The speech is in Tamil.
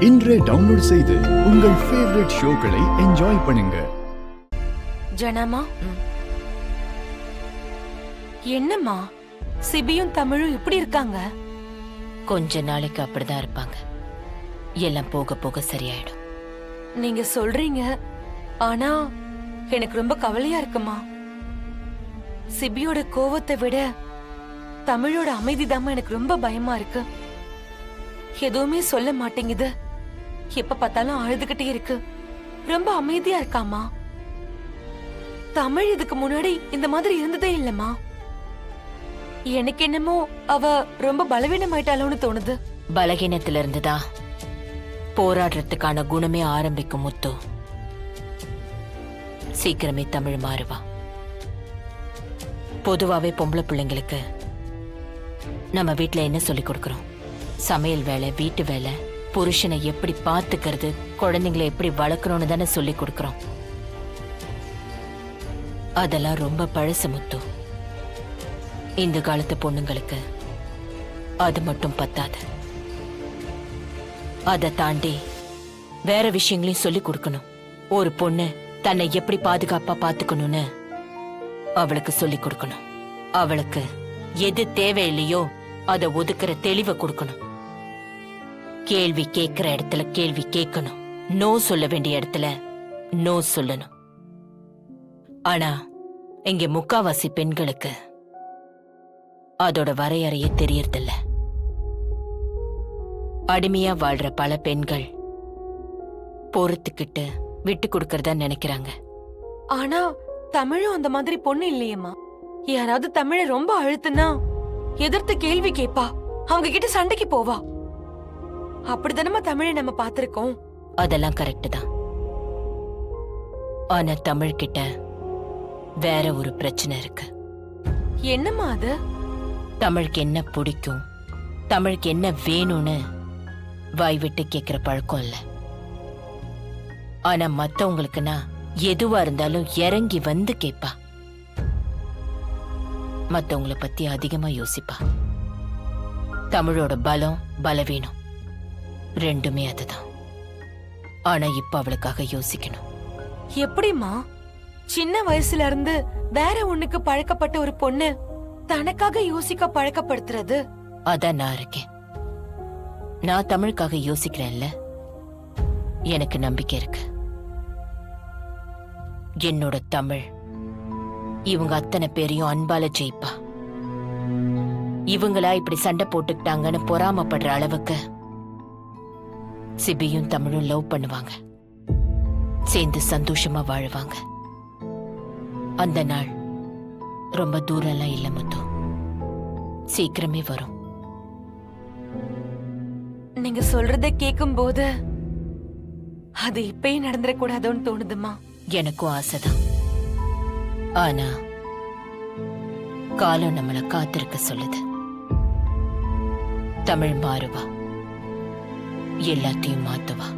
இன்றே டவுன்லோட் செய்து உங்கள் ஃபேவரட் ஷோக்களை என்ஜாய் பண்ணுங்க. ஜனமா, என்னம்மா சிபியும் தமிழும் இப்படி இருக்காங்க? கொஞ்ச நாளைக்கு அப்படிதான் இருப்பாங்க. எல்லாம் போக போக சரியாயிடும். நீங்க சொல்றீங்க, ஆனா எனக்கு ரொம்ப கவலையா இருக்குமா. சிபியோட கோவத்தை விட தமிழோட அமைதிதாம்மா எனக்கு ரொம்ப பயமா இருக்கு. எதுவுமே சொல்ல மாட்டேங்குது. எப்ப பார்த்தாலும் அழுதுகிட்டே இருக்கு. ரொம்ப அமைதியா இருக்காமா. தமிழ் இதுக்கு முன்னாடி இந்த மாதிரி இருந்ததே இல்லம்மா. எனக்கு என்னமோ அவ ரொம்ப பலவீனமாயிட்டாளோன்னு தோணுது. பலகீனத்துல இருந்துதான் போராடுறதுக்கான குணமே ஆரம்பிக்கும் முத்து. சீக்கிரமே தமிழ் மாறுவா. பொதுவாவே பொம்பளை பிள்ளைங்களுக்கு நம்ம வீட்டுல என்ன சொல்லி கொடுக்கறோம்? சமையல் வேலை, வீட்டு வேலை, புருஷனை எப்படி பாத்துக்கிறது, குழந்தைங்களை எப்படி வளர்க்கணும்னு தானே சொல்லி கொடுக்கறோம். அதெல்லாம் ரொம்ப பழசு முத்து. இந்த காலத்து பொண்ணுங்களுக்கு அது மட்டும் பத்தாது. அதை தாண்டி வேற விஷயங்களையும் சொல்லி கொடுக்கணும். ஒரு பொண்ணு தன்னை எப்படி பாதுகாப்பா பாத்துக்கணும்னு அவளுக்கு சொல்லி கொடுக்கணும். அவளுக்கு எது தேவையில்லையோ அதை ஒதுக்குற தெளிவை கொடுக்கணும். கேள்வி கேட்கிற இடத்துல கேள்வி கேட்கணும். நோ சொல்ல வேண்டிய இடத்துல நோ சொல்லணும். ஆனா இங்க முக்காவாசி பெண்களுக்கு அதோட வரையறையே தெரியறதில்ல. அடிமையா வாழ்ற பல பெண்கள் பொறுத்துக்கிட்டு விட்டு கொடுக்கறதா நினைக்கிறாங்க. ஆனா தமிழும் அந்த மாதிரி பொண்ணு இல்லையம்மா. யாராவது தமிழை ரொம்ப அழுத்துனா எதிர்த்து கேள்வி கேப்பா, அவங்க கிட்ட சண்டைக்கு போவா. அப்படித்தானமா தமிழை நம்ம பாத்திருக்கோம். அதெல்லாம் கரெக்ட் தான். ஆனா தமிழ் கிட்ட வேற ஒரு பிரச்சனை இருக்கு. என்னம்மா அது? தமிழுக்கு என்ன பிடிக்கும், தமிழுக்கு என்ன வேணும்னு வாய் விட்டு கேக்குற பழக்கம் இல்ல. ஆனா மத்தவங்களுக்குன்னா எதுவா இருந்தாலும் இறங்கி வந்து கேப்பா. மத்தவங்கள பத்தி அதிகமா யோசிப்பா. தமிழோட பலம், பலவீனம் ரெண்டுமே அதுதான். ஆனா இப்ப அவளுக்காக யோசிக்கணும். எப்படிமா சின்ன வயசுல இருந்து வேற ஒண்ணுக்கு பழக்கப்பட்ட ஒரு பொண்ணு தனக்காக யோசிக்க பழக்கப்படுத்துறது? அதான் நான் இருக்கேன். நான் தமிழுக்காக யோசிக்கிறேன்ல, எனக்கு நம்பிக்கை இருக்கு. என்னோட தமிழ் இவங்க அத்தனை பேரையும் அன்பால ஜெயிப்பா. இவங்களா இப்படி சண்டை போட்டுக்கிட்டாங்கன்னு பொறாமப்படுற அளவுக்கு சிபியும் தமிழும் லவ் பண்ணுவாங்க, சேர்ந்து சந்தோஷமா வாழுவாங்க. அந்த நாள் ரொம்ப தூரம்லாம் இல்ல முத்து, சீக்கிரமே வரும். நீங்க சொல்றத கேக்கும் போது அது இப்பயே நடந்துடக்கூடாதுன்னு தோணுதுமா. எனக்கும் ஆசைதான். ஆனா காலம் நம்மளை காத்திருக்க சொல்லுது. தமிழ் மாறுவா, எல்லாத்தையும் மாத்துவா.